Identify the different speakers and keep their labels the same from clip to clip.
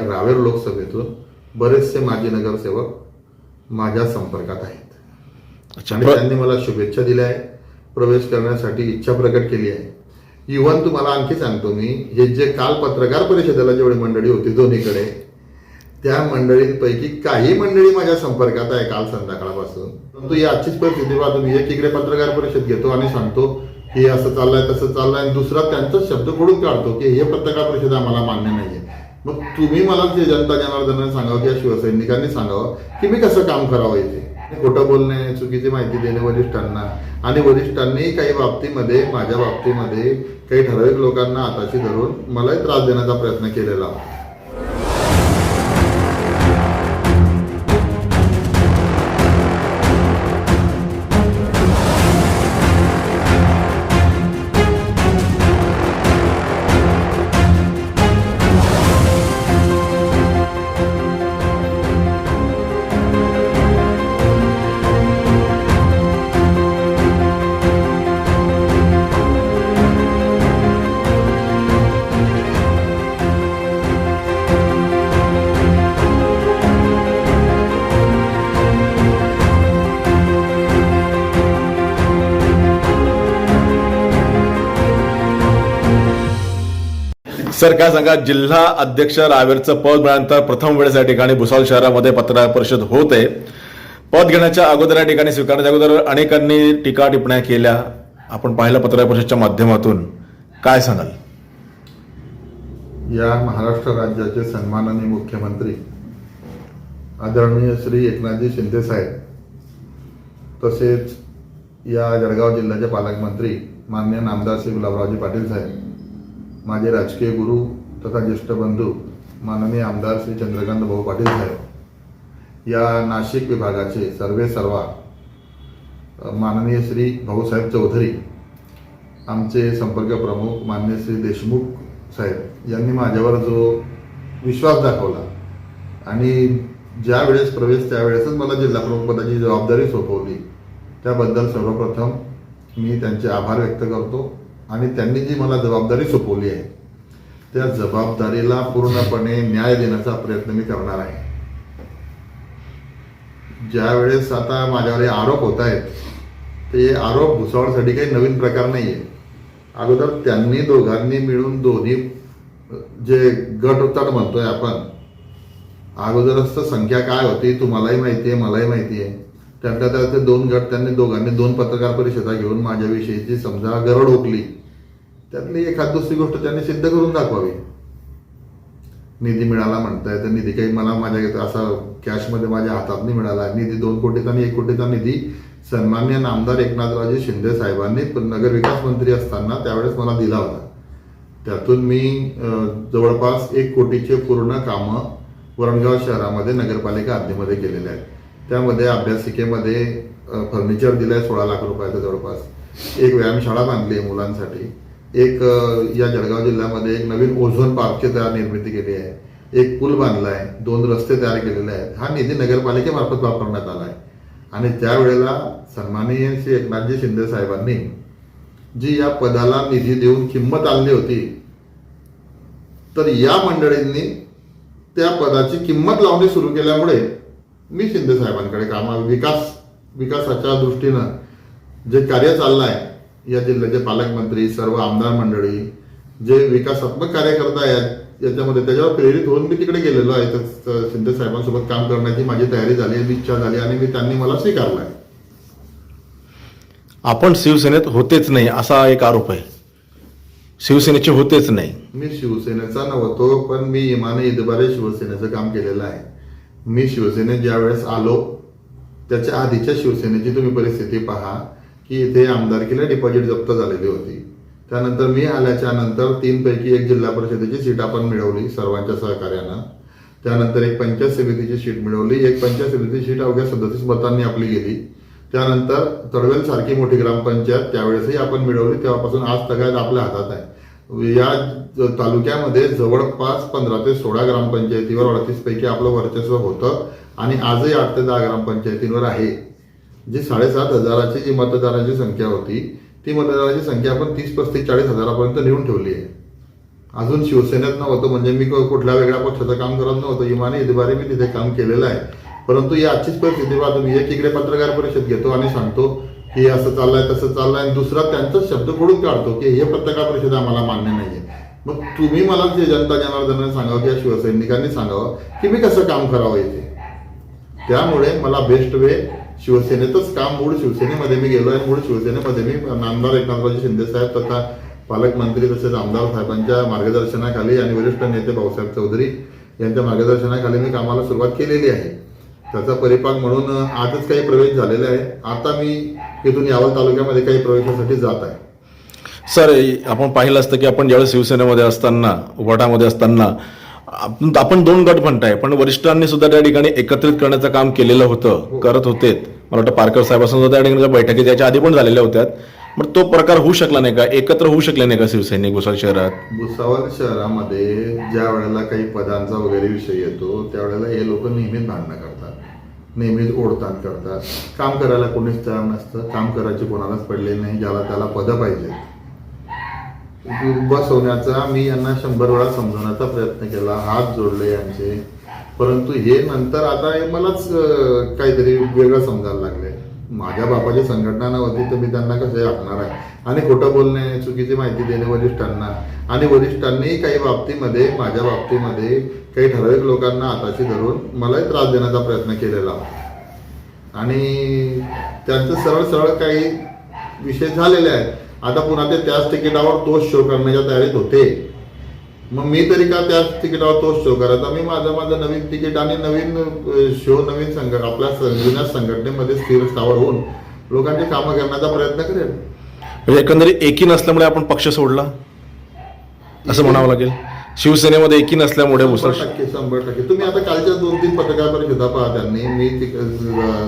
Speaker 1: रावेर लोकसभेतून बरेचसे माजी नगरसेवक माझ्या संपर्कात आहेत आणि त्यांनी मला शुभेच्छा दिल्या आहे, प्रवेश करण्यासाठी इच्छा प्रकट केली आहे. इव्हन तुम्हाला आणखी सांगतो मी, हे जे काल पत्रकार परिषदेला जेवढी मंडळी होती दोन्हीकडे, त्या मंडळींपैकी काही मंडळी माझ्या संपर्कात आहे काल संध्याकाळपासून. परंतु ही आजचीच परिस्थिती पाहतो मी, एकीकडे पत्रकार परिषद घेतो आणि सांगतो की असं चाललंय तसं चाललंय, आणि दुसरा त्यांचाच शब्द खोडून काढतो की हे पत्रकार परिषद आम्हाला मान्य नाहीये. मग तुम्ही मला ते जनता जनार्दनाने सांगावं किंवा शिवसैनिकांनी सांगावं की मी कसं काम करावं इथे. खोटं बोलणे, चुकीची माहिती देणे वरिष्ठांना, आणि वरिष्ठांनी काही बाबतीमध्ये, माझ्या बाबतीमध्ये काही ठराविक लोकांना हाताशी धरून मलाही त्रास देण्याचा प्रयत्न केलेला होता.
Speaker 2: सर, काय सांगा, जिल्हा अध्यक्ष रावेरचं पद मिळाल्यानंतर प्रथम वेळेस या ठिकाणी भुसावळ शहरामध्ये पत्रकार परिषद होते. पद घेण्याच्या अगोदर, या ठिकाणी स्वीकारण्याच्या अगोदर अनेकांनी टीका टिप्पण्या केल्या. आपण पाहिलं पत्रकार परिषदेच्या माध्यमातून, काय सांगाल?
Speaker 1: या महाराष्ट्र राज्याचे सन्माननीय मुख्यमंत्री आदरणीय श्री एकनाथजी शिंदे साहेब, तसेच या जळगाव जिल्ह्याचे पालकमंत्री माननीय नामदार श्री गुलाबरावजी पाटील साहेब, माझे राजकीय गुरु तथा ज्येष्ठ बंधू माननीय आमदार श्री चंद्रकांत भाऊ पाटील साहेब, या नाशिक विभागाचे सर्वेसर्वा माननीय श्री भाऊसाहेब चौधरी, आमचे संपर्क प्रमुख माननीय श्री देशमुख साहेब यांनी माझ्यावर जो विश्वास दाखवला आणि ज्या वेळेस प्रवेश त्यावेळेसच मला जिल्हा प्रमुख पदाची जबाबदारी सोपवली, त्याबद्दल सर्वप्रथम मी त्यांचे आभार व्यक्त करतो. आणि त्यांनी जी मला जबाबदारी सोपवली आहे त्या जबाबदारीला पूर्णपणे न्याय देण्याचा प्रयत्न मी करणार आहे. ज्या वेळेस आता माझ्यावर आरोप होत आहेत ते आरोप भुसावळसाठी काही नवीन प्रकार नाही आहे. अगोदर त्यांनी दोघांनी मिळून, दोन्ही जे गट होतात म्हणतोय आपण, अगोदरच संख्या काय होती तुम्हालाही माहिती आहे, मलाही माहिती आहे. त्यातल्या त्यात दोन गट, त्यांनी दोघांनी दोन पत्रकार परिषदा घेऊन माझ्याविषयीची समजा गरड ओकली. त्यातली एखाद दुसरी गोष्ट त्यांनी सिद्ध करून दाखवावी. निधी मिळाला म्हणताय, तर निधी काही मला माझ्या असा कॅशमध्ये माझ्या हातात नाही मिळाला. निधी 2 कोटीचा आणि 1 कोटीचा निधी सन्मान्य नामदार एकनाथरावजी शिंदे साहेबांनी नगरविकास मंत्री असताना त्यावेळेस मला दिला होता. त्यातून मी जवळपास 1 कोटीचे पूर्ण कामं वरणगाव शहरामध्ये नगरपालिका हद्दीमध्ये केलेले आहेत. त्यामध्ये अभ्यासिकेमध्ये फर्निचर दिलं आहे 16 लाख रुपयाचं जवळपास. एक व्यायामशाळा बांधली आहे मुलांसाठी. एक या जळगाव जिल्ह्यामध्ये एक नवीन ओझोन पार्कची निर्मिती केली आहे. एक पूल बांधला आहे. 2 रस्ते तयार केलेले आहेत. हा निधी नगरपालिकेमार्फत वापरण्यात आला आहे. आणि त्यावेळेला सन्माननीय श्री एकनाथजी शिंदे साहेबांनी जी या पदाला निधी देऊन किंमत आणली होती, तर या मंडळींनी त्या पदाची किंमत लावणे सुरू केल्यामुळे मी शिंदे साहेबांकडे विकासाच्या दृष्टीनं जे कार्य चाललं आहे, या जिल्ह्याचे पालकमंत्री, सर्व आमदार मंडळी जे विकासात्मक कार्य करत आहेत याच्यामध्ये, त्याच्यावर प्रेरित होऊन मी तिकडे गेलेलो आहे. तर शिंदे साहेबांसोबत काम करण्याची माझी तयारी झाली, इच्छा झाली आणि त्यांनी मला स्वीकारलं आहे.
Speaker 2: आपण शिवसेनेत होतेच नाही असा एक आरोप आहे. शिवसेनेचे होतेच नाही.
Speaker 1: मी शिवसेनेचा नव्हतो, पण मी इमाने इतबारे शिवसेनेचं काम केलेलं आहे. मी शिवसेनेत ज्या वेळेस आलो त्याच्या आधीच्या शिवसेनेची तुम्ही परिस्थिती पहा की इथे आमदारकीला डिपॉझिट जप्त झालेली होती. त्यानंतर मी आल्याच्या नंतर 3 पैकी 1 जिल्हा परिषदेची सीट आपण मिळवली सर्वांच्या सहकार्यानं. त्यानंतर एक पंचायत समितीची सीट मिळवली. एक पंचायत समितीची सीट अवघ्या 37 मतांनी आपली गेली. त्यानंतर तडवेल सारखी मोठी ग्रामपंचायत त्यावेळेसही आपण मिळवली. तेव्हापासून आज तगायत आपल्या हातात आहे. या तालुक्यामध्ये जवळपास 15 ते 16 ग्रामपंचायतीवर 38 पैकी आपलं वर्चस्व होतं आणि आजही 8 ते 10 ग्रामपंचायतींवर आहे. जी 7,500 जी मतदारांची संख्या होती ती मतदारांची संख्या आपण 30, 35, 40 हजारापर्यंत नेऊन ठेवली आहे. अजून शिवसेनेत नव्हतं, म्हणजे मी कुठल्या वेगळ्या पक्षाचं काम करत नव्हतं. इमानी इतबारी मी तिथे काम केलेलं आहे. परंतु ही आजचीच परिस्थिती पाहतो मी. एकीकडे पत्रकार परिषद घेतो आणि सांगतो की असं चाललंय तसं चाललंय, आणि दुसरा त्यांचाच शब्द खोडून काढतो की हे पत्रकार परिषद आम्हाला मान्य नाहीये. मग तुम्ही मला जे जनता जनार्दनाने सांगावं किंवा शिवसैनिकांनी सांगावं की मी कसं काम करावं इथे. त्यामुळे मला बेस्ट वे शिवसेनेतच काम, मूळ शिवसेनेमध्ये मी गेलो आहे. मूळ शिवसेनेमध्ये मी आमदार एकनाथरावजी शिंदे साहेब तथा पालकमंत्री तसेच आमदार साहेबांच्या मार्गदर्शनाखाली आणि वरिष्ठ नेते भाऊसाहेब चौधरी यांच्या मार्गदर्शनाखाली मी कामाला सुरुवात केलेली आहे. त्याचा परिपाक म्हणून आजच काही प्रवेश झालेले आहे. आता मी इथून यावल तालुक्यामध्ये काही प्रवेशासाठी जात आहे.
Speaker 2: सर, आपण पाहिलं असतं की आपण ज्यावेळेस शिवसेनेमध्ये असताना, उभाटामध्ये असताना आपण 2 गट म्हणताय, पण वरिष्ठांनी सुद्धा त्या ठिकाणी एकत्रित करण्याचं काम केलेलं होतं, करत होते. मला वाटतं पारकर साहेबांसोबत सुद्धा त्या ठिकाणी बैठकी त्याच्या आधी पण झालेल्या होत्या. मग तो प्रकार होऊ शकला नाही का? एकत्र होऊ शकले नाही का शिवसैनिक भुसावळ शहरात?
Speaker 1: भुसावळ शहरामध्ये ज्या वेळेला काही पदांचा वगैरे विषय येतो त्यावेळेला हे लोक नेहमीच भांडणं करतात, नेहमीच ओढताण करतात. काम करायला कोणीच तयार नसतं, काम करायची कोणालाच पडले नाही. ज्याला त्याला पदं पाहिजे बसवण्याचा मी यांना 100 वेळा समजवण्याचा प्रयत्न केला, हात जोडले यांचे. परंतु हे नंतर आता हे मलाच काहीतरी वेगळं समजायला लागले. माझ्या बापाची संघटना नव्हती तर मी त्यांना कसं आखणार आहे. आणि खोटं बोलणे, चुकीची माहिती देणे वरिष्ठांना, आणि वरिष्ठांनी काही बाबतीमध्ये, माझ्या बाबतीमध्ये काही ठराविक लोकांना हाताशी धरून मलाही त्रास देण्याचा प्रयत्न केलेला आणि त्यांचं सरळ सरळ काही विषय झालेले आहेत. आता पुन्हा ते त्याच तिकिटावर तोच शो करण्याच्या तयारीत होते. मग मी तरी का त्याच तिकिटावर तोच शो करायचा? मी माझं नवीन तिकीट आणि नवीन शो, नवीन आपल्या जुन्या संघटनेमध्ये स्थिर स्थावर होऊन लोकांची कामं करण्याचा प्रयत्न करेल.
Speaker 2: म्हणजे एकंदरीत एकी नसल्यामुळे आपण पक्ष सोडला असं म्हणावं लागेल. शिवसेनेमध्ये एकी नसल्यामुळे
Speaker 1: 100% तुम्ही आता कालच्या 2-3 पत्रकार परिषदा पहा. त्यांनी मी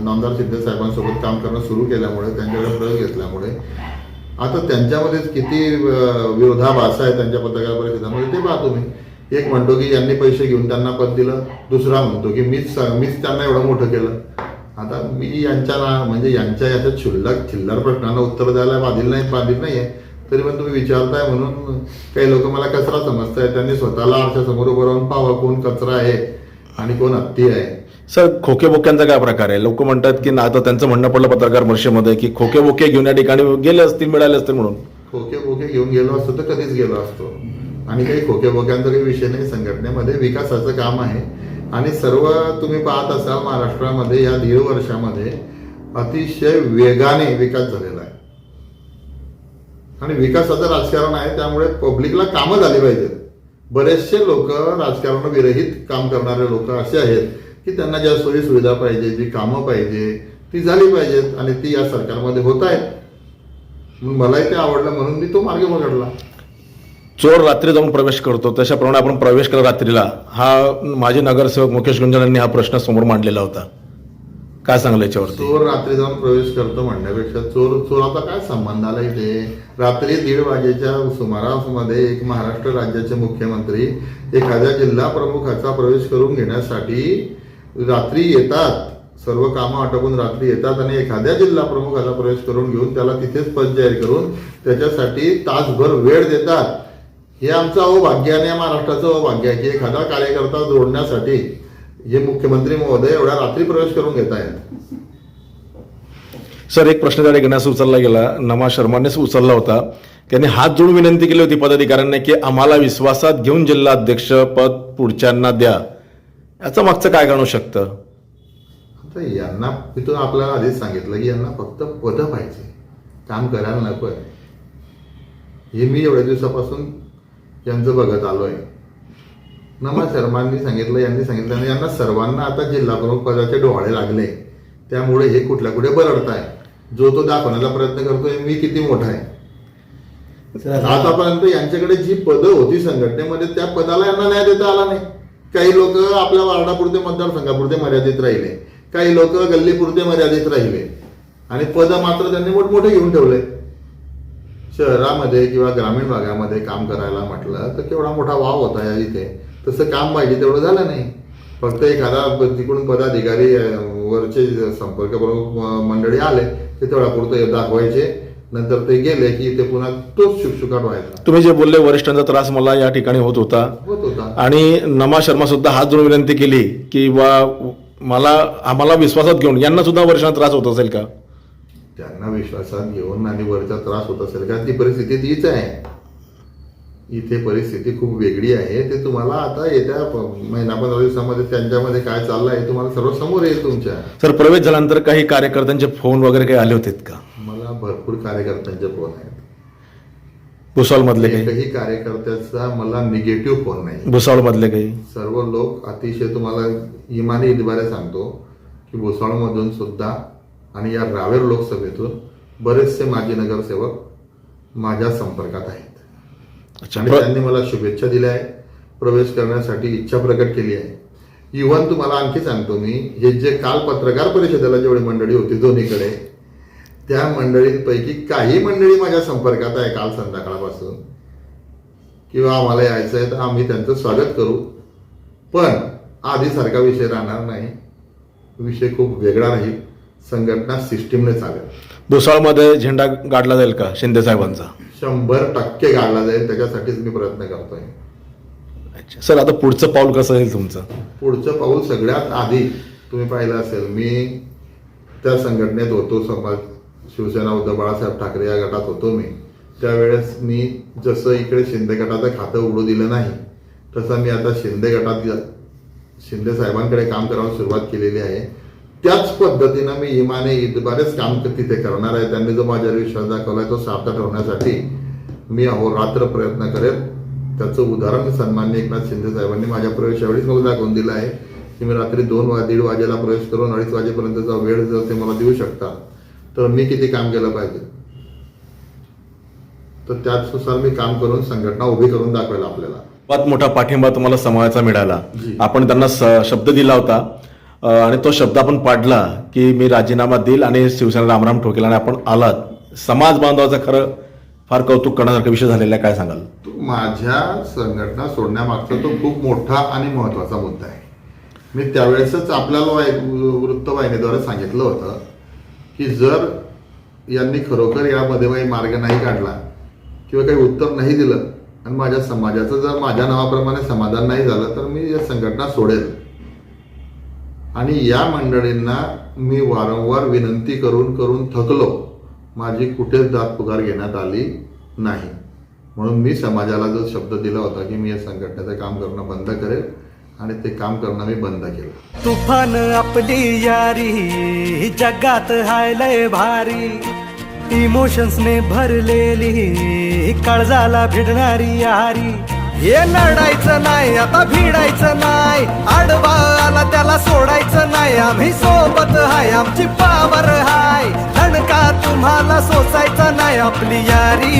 Speaker 1: नामदार शिंदे साहेबांसोबत काम करणं सुरू केल्यामुळे, त्यांच्याकडे प्रयोग घेतल्यामुळे आता त्यांच्यामध्येच किती विरोधाभास आहे त्यांच्या पत्रकार परिषदामध्ये ते पाहतो मी. एक म्हणतो की यांनी पैसे घेऊन त्यांना पद दिलं, दुसरा म्हणतो की मीच त्यांना एवढं मोठं केलं. आता मी म्हणजे यांच्या याच्या चिल्लर प्रश्नांना उत्तर द्यायला बांधील नाहीये. तरी पण तुम्ही विचारताय म्हणून काही लोक मला कचरा समजताय. त्यांनी स्वतःला आरशासमोर उभं राहून पाहावं कोण कचरा आहे आणि कोण हत्ती आहे.
Speaker 2: सर, खोके बोक्यांचा काय प्रकार आहे? लोक म्हणतात की आता त्यांचं म्हणणं पडलं पत्रकार परिषदेमध्ये की खोके बोके घेऊन या ठिकाणी गेले असतील, मिळाले असतील म्हणून.
Speaker 1: खोके बोके घेऊन गेलो असतो तर कधीच गेलो असतो. आणि काही खोके बोक्यांचा काही विषय नाही. संघटनेमध्ये विकासाचं काम आहे आणि सर्व तुम्ही पाहत असाल महाराष्ट्रामध्ये या 1.5 वर्षामध्ये अतिशय वेगाने विकास झालेला आहे. आणि विकासाचं राजकारण आहे, त्यामुळे पब्लिकला कामं झाली पाहिजेत. बरेचसे लोक राजकारण विरहित काम करणारे लोक असे आहेत की त्यांना ज्या सोयी सुविधा पाहिजे, जी कामं पाहिजे ती झाली पाहिजेत आणि ती या सरकारमध्ये होत आहेत. मलाही ते आवडलं म्हणून मी तो मार्ग पकडला.
Speaker 2: चोर रात्री जाऊन प्रवेश करतो तशाप्रमाणे आपण प्रवेश केला रात्रीला. हा माजी नगरसेवक मुकेश गुंजन यांनी हा प्रश्न समोर मांडलेला होता. काय सांगलं याच्यावरती?
Speaker 1: चोर रात्री जाऊन प्रवेश करतो म्हणण्यापेक्षा चोराचा काय संबंध आला इथे? रात्री 1:30 वाजेच्या सुमारामध्ये एक महाराष्ट्र राज्याचे मुख्यमंत्री एखाद्या जिल्हा प्रमुखाचा प्रवेश करून घेण्यासाठी रात्री येतात, सर्व कामं आटोपून रात्री येतात आणि एखाद्या जिल्हा प्रमुखाचा प्रवेश करून घेऊन त्याला तिथेच पद जाहीर करून त्याच्यासाठी तासभर वेळ देतात. हे आमचं अहोभाग्य आणि या महाराष्ट्राचं अहोभाग्य आहे की एखादा कार्यकर्ता जोडण्यासाठी हे मुख्यमंत्री महोदय एवढ्या रात्री प्रवेश करून घेत आहेत.
Speaker 2: सर, एक प्रश्न त्या ठिकाणी उचलला गेला, नमा शर्मानेच उचलला होता. त्यांनी हात जोडून विनंती केली होती पदाधिकाऱ्यांना की आम्हाला विश्वासात घेऊन जिल्हाध्यक्ष पद पुढच्यांना द्या. याचं मागचं काय कारणू शकतं?
Speaker 1: आता यांना तिथून आपल्याला आधीच सांगितलं की यांना फक्त पद पाहिजे, काम करायला नको आहे. हे मी एवढ्या दिवसापासून यांचं बघत आलो आहे. नमा शर्मांनी सांगितलं, यांनी सांगितलं आणि यांना सर्वांना आता जिल्हा प्रमुख पदाचे डोहाळे लागले. त्यामुळे हे कुठल्या कुठे बरडताय. जो तो दाखवण्याचा प्रयत्न करतोय मी किती मोठा आहे. आतापर्यंत यांच्याकडे जी पदं होती संघटनेमध्ये त्या पदाला यांना न्याय देता आला नाही. काही लोक आपल्या वार्डापुरते, मतदारसंघापुरते मर्यादित राहिले, काही लोक गल्लीपुरते मर्यादित राहिले आणि पद मात्र त्यांनी मोठमोठे घेऊन ठेवले. शहरामध्ये किंवा ग्रामीण भागामध्ये काम करायला म्हटलं तर केवढा मोठा वाव होता या इथे. तसं काम पाहिजे तेवढं झालं नाही. फक्त एखादा तिकडून पदाधिकारी वरचे संपर्क प्रमुख मंडळी आले ते तेवढा पुरतं दाखवायचे नंतर ते गेले की इथे पुन्हा तोच शुकशुकाट व्हायचा
Speaker 2: तुम्ही जे बोलले वरिष्ठांचा त्रास मला या ठिकाणी होत होता आणि नमा शर्मा सुद्धा हात जोडून विनंती केली की आम्हाला विश्वासात घेऊन यांना सुद्धा वरिष्ठांचा त्रास होत असेल का?
Speaker 1: त्यांना विश्वासात घेऊन आणि वरचा त्रास होत असेल का? ती परिस्थिती तीच आहे. इथे परिस्थिती खूप वेगळी आहे. ते तुम्हाला आता येत्या महिना 15 दिवसामध्ये त्यांच्यामध्ये काय चाललं आहे तुम्हाला सर्व समोर येईल तुमच्या.
Speaker 2: सर, प्रवेश झाल्यानंतर काही कार्यकर्त्यांचे फोन वगैरे काही आले होते का?
Speaker 1: मला भरपूर कार्यकर्त्यांचे फोन आहेत.
Speaker 2: भुसावळ मधले काही?
Speaker 1: एकही कार्यकर्त्याचा मला निगेटिव्ह फोन नाही.
Speaker 2: भुसावळ मधले काही?
Speaker 1: सर्व लोक अतिशय तुम्हाला इमानी इतबारे सांगतो की भुसावळमधून सुद्धा आणि या रावेर लोकसभेतून बरेचसे माजी नगरसेवक माझ्या संपर्कात आहेत. आणि त्यांनी मला शुभेच्छा दिल्या आहे, प्रवेश करण्यासाठी इच्छा प्रकट केली आहे. इव्हन तुम्हाला आणखी सांगतो मी, हे जे काल पत्रकार परिषदेला जेवढी मंडळी होती दोन्हीकडे, त्या मंडळींपैकी काही मंडळी माझ्या संपर्कात आहे काल संध्याकाळपासून, किंवा आम्हाला यायचं आहे तर आम्ही त्यांचं स्वागत करू, पण आधीसारखा विषय राहणार नाही. विषय खूप वेगळा राहील. संघटना सिस्टीमने चालेल.
Speaker 2: भुसावळमध्ये झेंडा गाडला जाईल का शिंदे साहेबांचा?
Speaker 1: 100% गाडला जाईल. त्याच्यासाठीच मी प्रयत्न करतोय.
Speaker 2: अच्छा सर, आता पुढचं पाऊल कसं येईल तुमचं?
Speaker 1: पुढचं पाऊल सगळ्यात आधी तुम्ही पाहिलं असेल, मी त्या संघटनेत होतो. समाज शिवसेना उद्धव बाळासाहेब ठाकरे या गटात होतो मी. त्यावेळेस मी जसं इकडे शिंदे गटाचं खातं उघडू दिलं नाही, तसं मी आता शिंदे गटात शिंदे साहेबांकडे काम करायला सुरुवात केलेली आहे. त्याच पद्धतीनं मी इमाने इतबारेच काम तिथे करणार आहे. त्यांनी जो माझ्यावर विश्वास दाखवलाय तो सार्थ ठेवण्यासाठी मी अहोरात्र प्रयत्न करेल. त्याचं उदाहरण सन्माननीय एकनाथ शिंदे साहेबांनी माझ्या प्रवेशावेळीच मला दाखवून दिलं आहे की मी रात्री 2-1:30 वाजेला प्रवेश करून 2:30 वाजेपर्यंतचा वेळ जर ते मला देऊ शकता तर मी किती काम केलं पाहिजे, तर त्याचनुसार मी काम करून संघटना उभी करून दाखवेल. आपल्याला
Speaker 2: सर्वात मोठा पाठिंबा तुम्हाला समाजाचा मिळाला. आपण त्यांना शब्द दिला होता आणि तो शब्द आपण पाडला की मी राजीनामा देईल आणि शिवसेना रामराम ठोकेल आणि आपण आलात. समाज बांधवाचा खरं फार कौतुक करण्यासारखा विषय झालेला आहे. काय सांगाल?
Speaker 1: माझ्या संघटना सोडण्यामागचा तो खूप मोठा आणि महत्वाचा मुद्दा आहे. मी त्यावेळेसच आपल्याला वृत्तवाहिनीद्वारे सांगितलं होतं की जर यांनी खरोखर यामध्ये मार्ग नाही काढला किंवा काही उत्तर नाही दिलं आणि माझ्या समाजाचं जर माझ्या नावाप्रमाणे समाधान नाही झालं तर मी या संघटना सोडेल. आणि या मंडळींना मी वारंवार विनंती करून करून थकलो. माझी कुठेच दाद पुकार घेण्यात आली नाही. म्हणून मी समाजाला जो शब्द दिला होता की मी या संघटनेचं काम करणं बंद करेल आणि ते काम करणं मी बंद केलं.
Speaker 3: तुफान आपली यारी जगात हाय लय भारी, इमोशन्सने भरलेली काळजाला भिडणारी यारी. हे लढायचं नाही आता भिडायचं नाही, आडवा आला त्याला सोडायचं नाही. आम्ही सोबत हाय, आमची पावर हाय, दणका तुम्हाला सोसायचा नाही. आपली यारी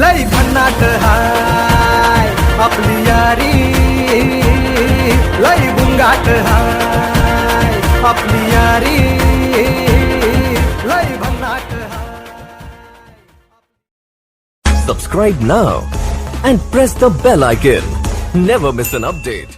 Speaker 3: लय भन्नाट हाय, आपली यारी लय बुंगाट हाय, आपली यारी लय भन्नाट हाय.
Speaker 4: Subscribe now and press the bell icon. Never miss an update.